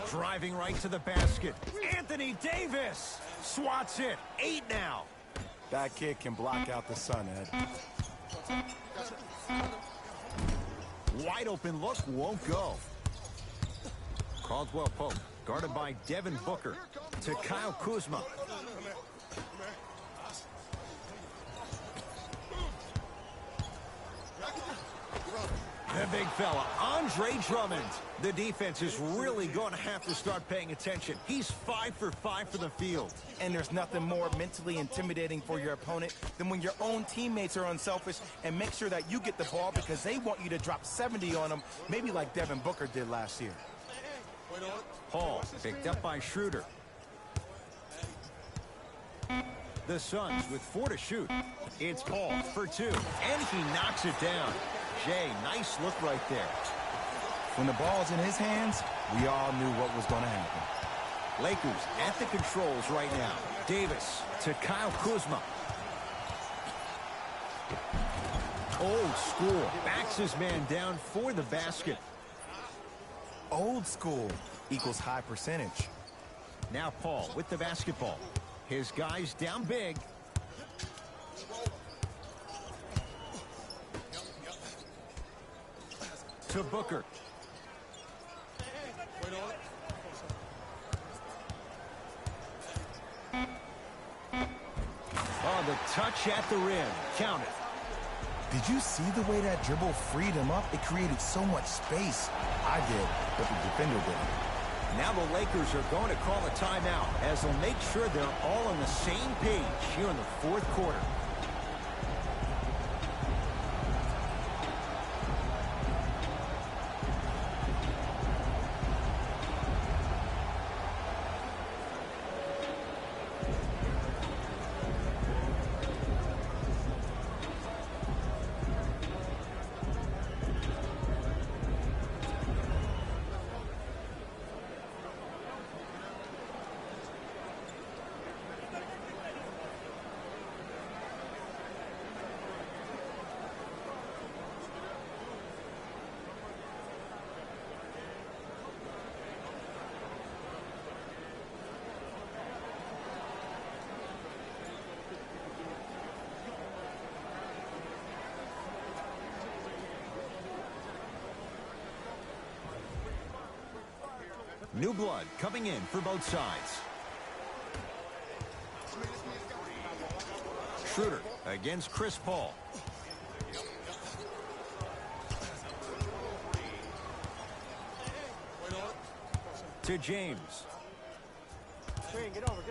Driving right to the basket. Anthony Davis swats it. 8 now. That kid can block out the sun, Ed. Wide open look, won't go. Caldwell Pope, guarded by Devin Booker. To Kyle Kuzma. The big fella, Andre Drummond. The defense is really going to have to start paying attention. He's 5 for 5 for the field. And there's nothing more mentally intimidating for your opponent than when your own teammates are unselfish and make sure that you get the ball because they want you to drop 70 on them, maybe like Devin Booker did last year. Paul picked up by Schroeder. The Suns with 4 to shoot. It's Paul for 2, and he knocks it down. Jay, nice look right there. When the ball's in his hands, we all knew what was going to happen. Lakers at the controls right now. Davis to Kyle Kuzma. Old school. Backs his man down for the basket. Old school equals high percentage. Now Paul with the basketball. His guys down big. To Booker. Oh, the touch at the rim. Count it. Did you see the way that dribble freed him up? It created so much space. I did, but the defender didn't. Now the Lakers are going to call a timeout as they'll make sure they're all on the same page here in the fourth quarter. New blood coming in for both sides. Schroeder against Chris Paul. To James. Get over.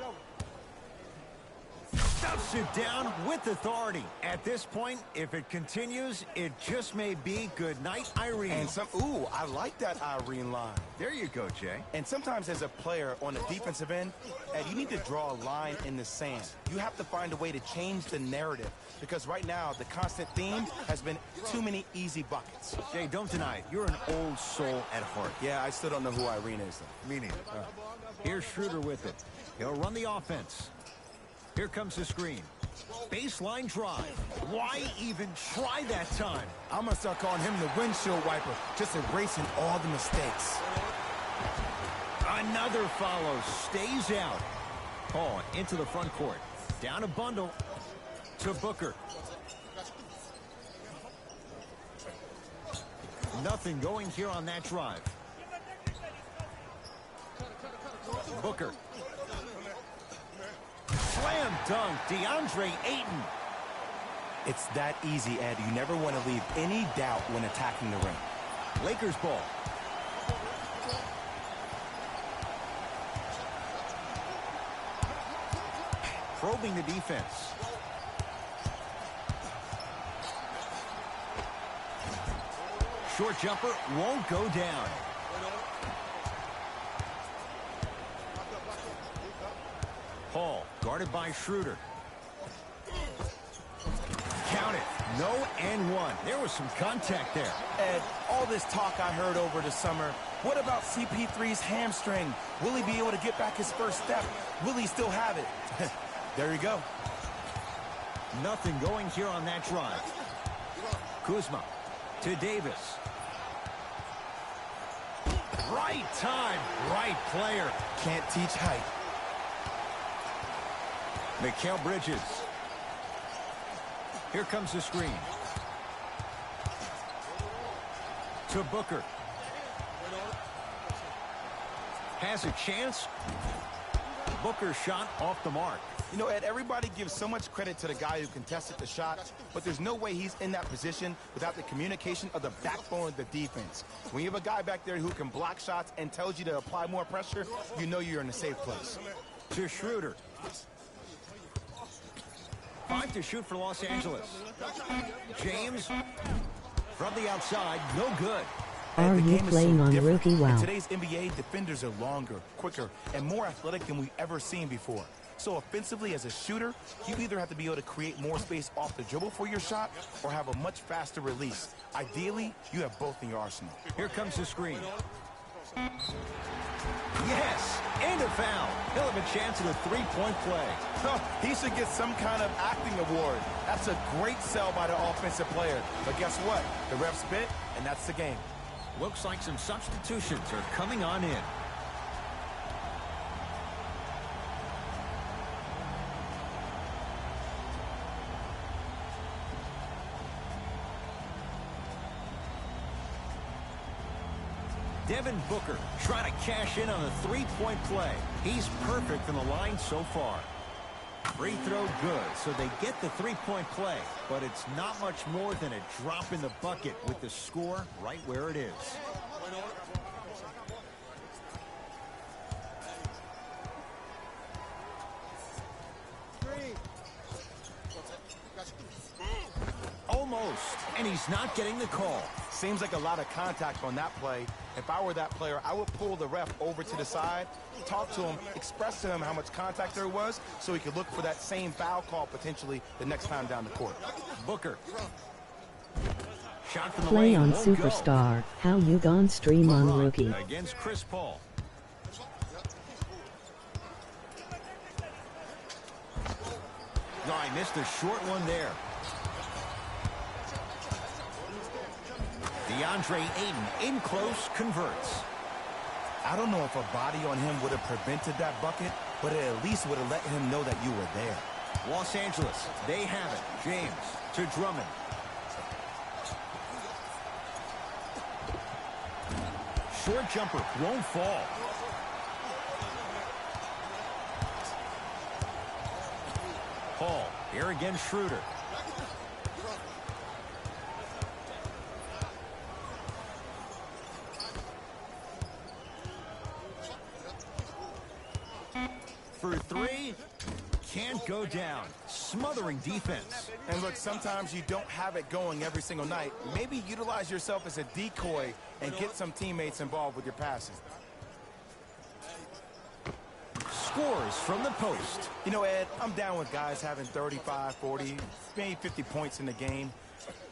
Stuffs it down with authority. At this point, if it continues, it just may be good night, Irene. And ooh, I like that Irene line. There you go, Jay. And sometimes as a player on the defensive end, Ed, you need to draw a line in the sand. You have to find a way to change the narrative because right now the constant theme has been too many easy buckets. Jay, don't deny it. You're an old soul at heart. Yeah, I still don't know who Irene is, though. Me neither. Here's Schroeder with it. He'll run the offense. Here comes the screen. Baseline drive. Why even try that time? I'm going to start calling him the windshield wiper, just erasing all the mistakes. Another follow. Stays out. Paul into the front court. Down a bundle to Booker. Nothing going here on that drive. Booker. Slam dunk, DeAndre Ayton. It's that easy, Ed. You never want to leave any doubt when attacking the rim. Lakers ball. Probing the defense. Short jumper won't go down. Paul guarded by Schroeder. Count it. No and one. There was some contact there. Ed, all this talk I heard over the summer, what about CP3's hamstring? Will he be able to get back his first step? Will he still have it? There you go. Nothing going here on that drive. Kuzma to Davis. Right time, right player. Can't teach height. Mikal Bridges. Here comes the screen. To Booker. Has a chance. Booker shot off the mark. You know, Ed, everybody gives so much credit to the guy who contested the shot, but there's no way he's in that position without the communication of the backbone of the defense. When you have a guy back there who can block shots and tells you to apply more pressure, you know you're in a safe place. To Schroeder. 5 to shoot for Los Angeles. James from the outside, no good. Are you playing on Rookie WoW? In today's NBA, defenders are longer, quicker, and more athletic than we've ever seen before. So offensively, as a shooter, you either have to be able to create more space off the dribble for your shot or have a much faster release. Ideally, you have both in your arsenal. Here comes the screen. Yes, and a foul. He'll have a chance at a three-point play. He should get some kind of acting award. That's a great sell by the offensive player. But guess what? The ref spit, and that's the game. Looks like some substitutions are coming on in. Devin Booker trying to cash in on a three-point play. He's perfect from the line so far. Free throw good, so they get the three-point play, but it's not much more than a drop in the bucket with the score right where it is. Almost, and he's not getting the call. Seems like a lot of contact on that play. If I were that player, I would pull the ref over to the side, talk to him, express to him how much contact there was so he could look for that same foul call potentially the next time down the court. Booker. Shot from the Play lane on won't go. Superstar. How you gon' stream on LeBron Rookie? against Chris Paul. No, I missed a short one there. DeAndre Ayton in close, converts. I don't know if a body on him would have prevented that bucket, but it at least would have let him know that you were there. Los Angeles, they have it. James to Drummond. Short jumper won't fall. Paul, here again Schroeder. For three, can't go down. Smothering defense. And look, sometimes you don't have it going every single night. Maybe utilize yourself as a decoy and get some teammates involved with your passes. Scores from the post. You know, Ed, I'm down with guys having 35, 40, maybe 50 points in the game.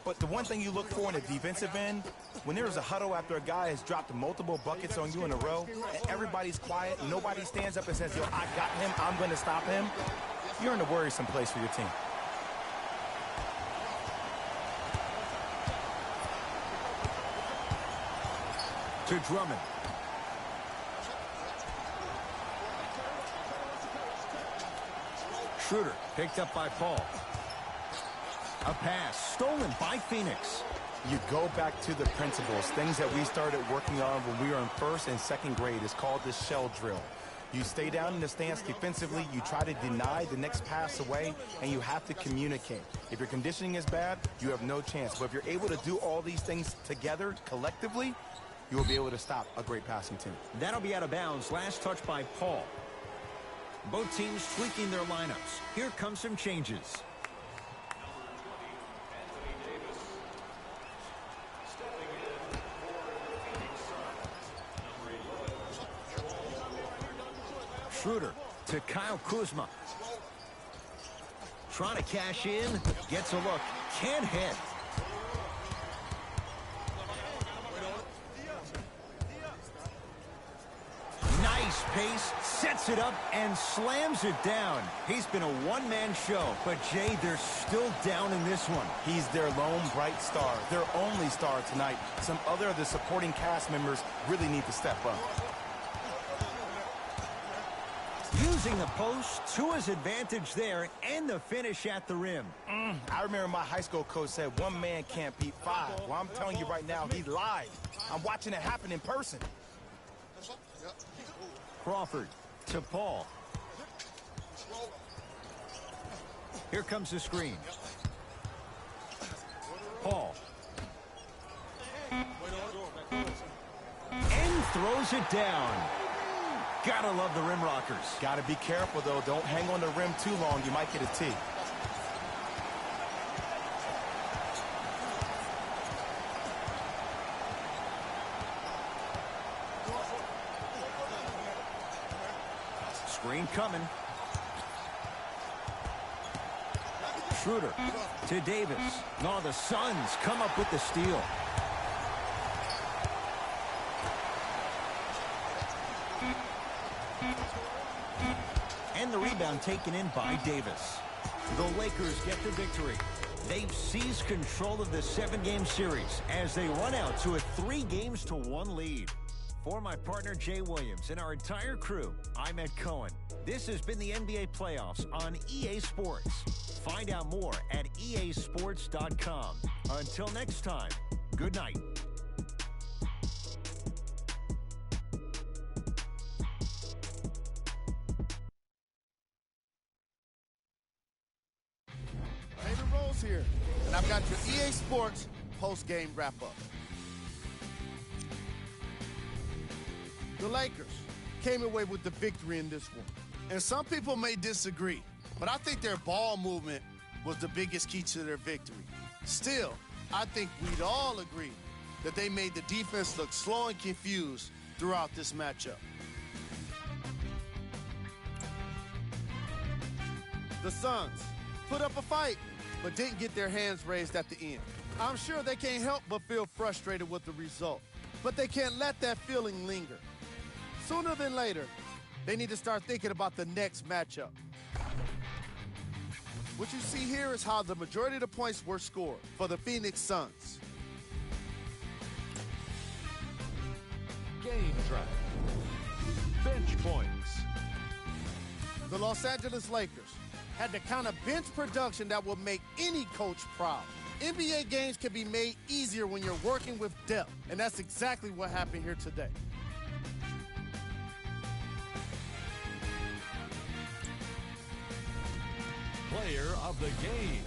But the one thing you look for in a defensive end, when there's a huddle after a guy has dropped multiple buckets on you in a row, and everybody's quiet, nobody stands up and says, yo, I got him, I'm going to stop him, you're in a worrisome place for your team. To Drummond. Schroeder picked up by Paul. A pass stolen by Phoenix. You go back to the principles, things that we started working on when we were in first and second grade. Is called the shell drill. You stay down in the stance defensively, you try to deny the next pass away, and you have to communicate. If your conditioning is bad, you have no chance. But if you're able to do all these things together, collectively, you will be able to stop a great passing team. That'll be out of bounds. Last touch by Paul. Both teams tweaking their lineups. Here come some changes. Schroeder to Kyle Kuzma. Trying to cash in. Gets a look. Can't hit. Nice pace. Sets it up and slams it down. He's been a one-man show. But, Jay, they're still down in this one. He's their lone bright star, their only star tonight. Some other of the supporting cast members really need to step up. Using the post to his advantage there, and the finish at the rim. I remember my high school coach said one man can't beat five. Well, I'm telling you right now, he lied. I'm watching it happen in person. Crawford to Paul. Here comes the screen. Paul. And throws it down. Gotta love the rim rockers. Gotta be careful, though. Don't hang on the rim too long. You might get a T. Screen coming. Schroeder to Davis. No, the Suns come up with the steal. And the rebound taken in by Davis. The Lakers get the victory. They've seized control of the 7-game series as they run out to a 3-1 lead. For my partner, Jay Williams, and our entire crew, I'm Ed Cohen. This has been the NBA Playoffs on EA Sports. Find out more at easports.com. Until next time, good night. post-game wrap-up. The Lakers came away with the victory in this one. And some people may disagree, but I think their ball movement was the biggest key to their victory. Still, I think we'd all agree that they made the defense look slow and confused throughout this matchup. The Suns put up a fight, but didn't get their hands raised at the end. I'm sure they can't help but feel frustrated with the result, but they can't let that feeling linger. Sooner than later, they need to start thinking about the next matchup. What you see here is how the majority of the points were scored for the Phoenix Suns. Game track. Bench points. The Los Angeles Lakers had the kind of bench production that will make any coach proud. NBA games can be made easier when you're working with depth, and that's exactly what happened here today. Player of the game.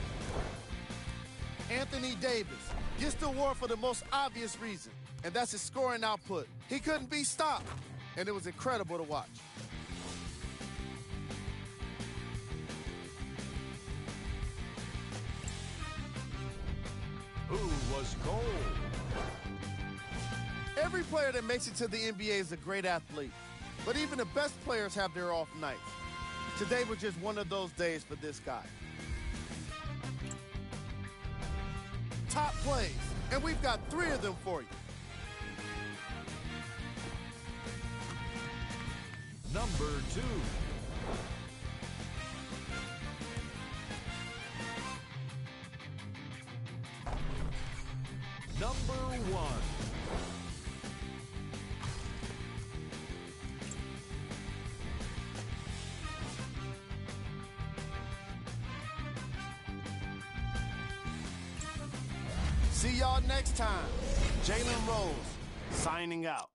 Anthony Davis gets the award for the most obvious reason, and that's his scoring output. He couldn't be stopped, and it was incredible to watch. Who was cold? Every player that makes it to the NBA is a great athlete, but even the best players have their off nights. Today was just one of those days for this guy. Top plays, and we've got 3 of them for you. Number 2. Number 1. See y'all next time. Jalen Rose, signing out.